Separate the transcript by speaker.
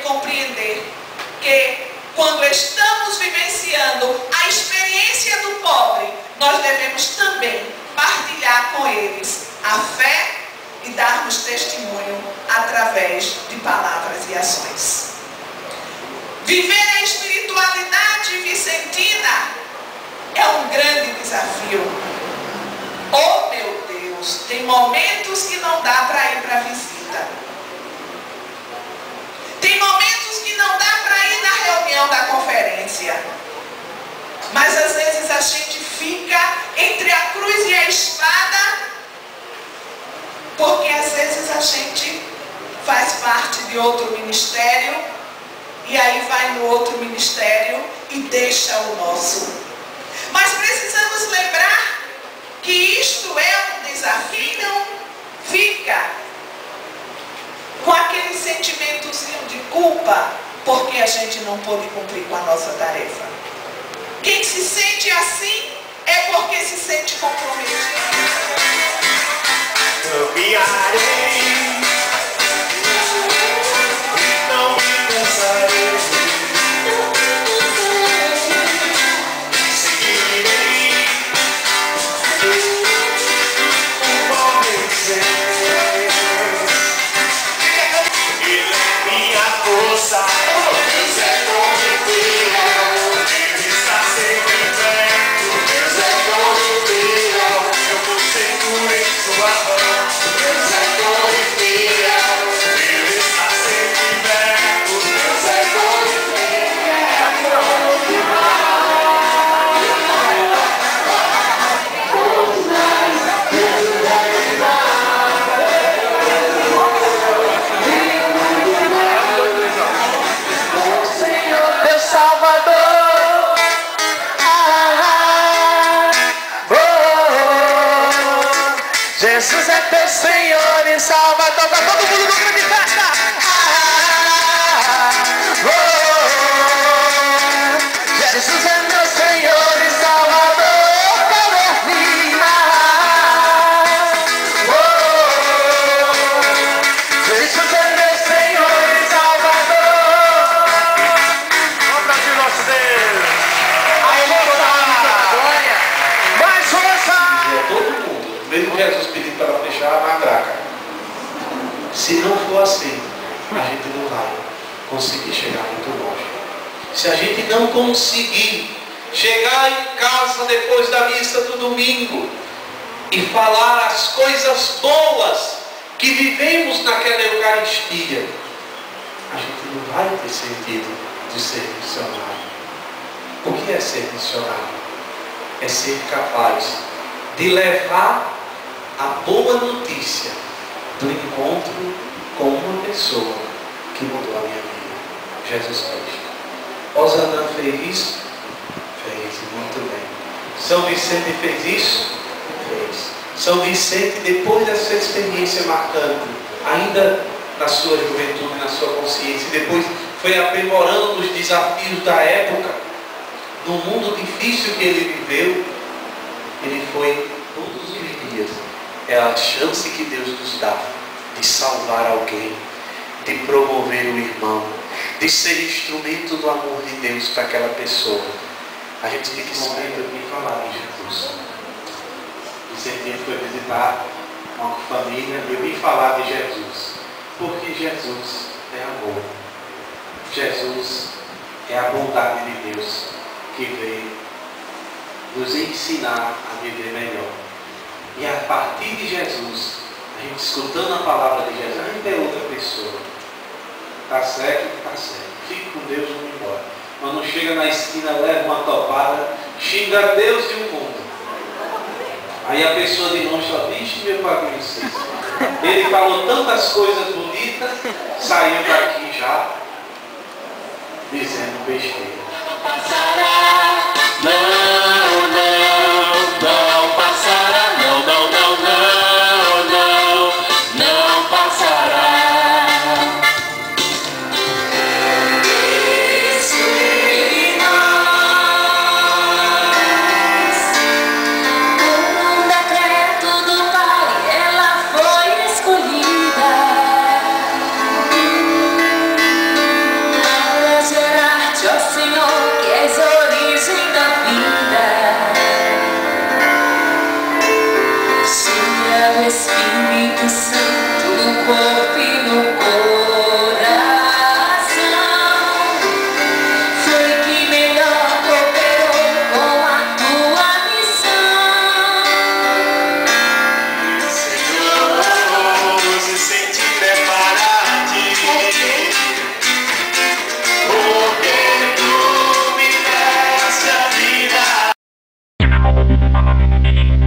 Speaker 1: compreender que quando estamos vivenciando a experiência do pobre, nós devemos também partilhar com eles a fé e darmos testemunho através de palavras e ações. Viver a espiritualidade vicentina é um grande desafio. Oh meu Deus, tem momentos que não dá para ir para a visita. Tem momentos que não dá para ir na reunião da conferência. Mas às vezes a gente fica entre a cruz e a espada, porque às vezes a gente faz parte de outro ministério e aí vai no outro ministério e deixa o nosso. Mas precisamos lembrar que isto é um desafio. Não fica com aquele sentimentozinho de culpa porque a gente não pôde cumprir com a nossa tarefa. Quem se sente assim é porque se sente comprometido.
Speaker 2: Caminharei, não me cansarei, seguirei o bom vencer. Ele é minha força, Deus é bom e fiel, Ele está sempre perto, Deus é bom e fiel, eu vou seguro em sua mão. Jesus é teu Senhor e Salvador. Para todo mundo no grande festa. Jesus é meu Senhor e Salvador. Jesus é meu Senhor e Salvador. Vamos para o nosso Deus. Glória. Mais força.
Speaker 3: Mesmo Jesus pedindo para fechar a matraca. Se não for assim, a gente não vai conseguir chegar muito longe. Se a gente não conseguir chegar em casa depois da missa do domingo e falar as coisas boas que vivemos naquela Eucaristia, a gente não vai ter sentido de ser missionário. O que é ser missionário? É ser capaz de levar a boa notícia do encontro com uma pessoa que mudou a minha vida, Jesus Cristo. Osana fez isso? Fez, muito bem. São Vicente fez isso? Fez. São Vicente, depois dessa experiência marcante, ainda na sua juventude, na sua consciência, e depois foi aprimorando os desafios da época, no mundo difícil que ele viveu, ele foi todos os dias. É a chance que Deus nos dá de salvar alguém, de promover o irmão, de ser instrumento do amor de Deus para aquela pessoa. A gente tem que saber também falar de Jesus. Vicente foi visitar uma família e eu vim falar de Jesus, porque Jesus é amor. Jesus é a bondade de Deus que veio nos ensinar a viver melhor. E a partir de Jesus, a gente escutando a palavra de Jesus, a gente é outra pessoa. Está certo? Está certo. Fique com Deus, vamos embora. Mas não chega na esquina, leva uma topada, xinga Deus e o mundo. Aí a pessoa de longe só diz, meu Pai conhecido. Ele falou tantas coisas bonitas, saiu daqui já, dizendo besteira.
Speaker 2: Não, não, não passará. Não, não, não, não, não, não passará. Em nós, por um decreto do Pai, ela foi escolhida.
Speaker 4: Música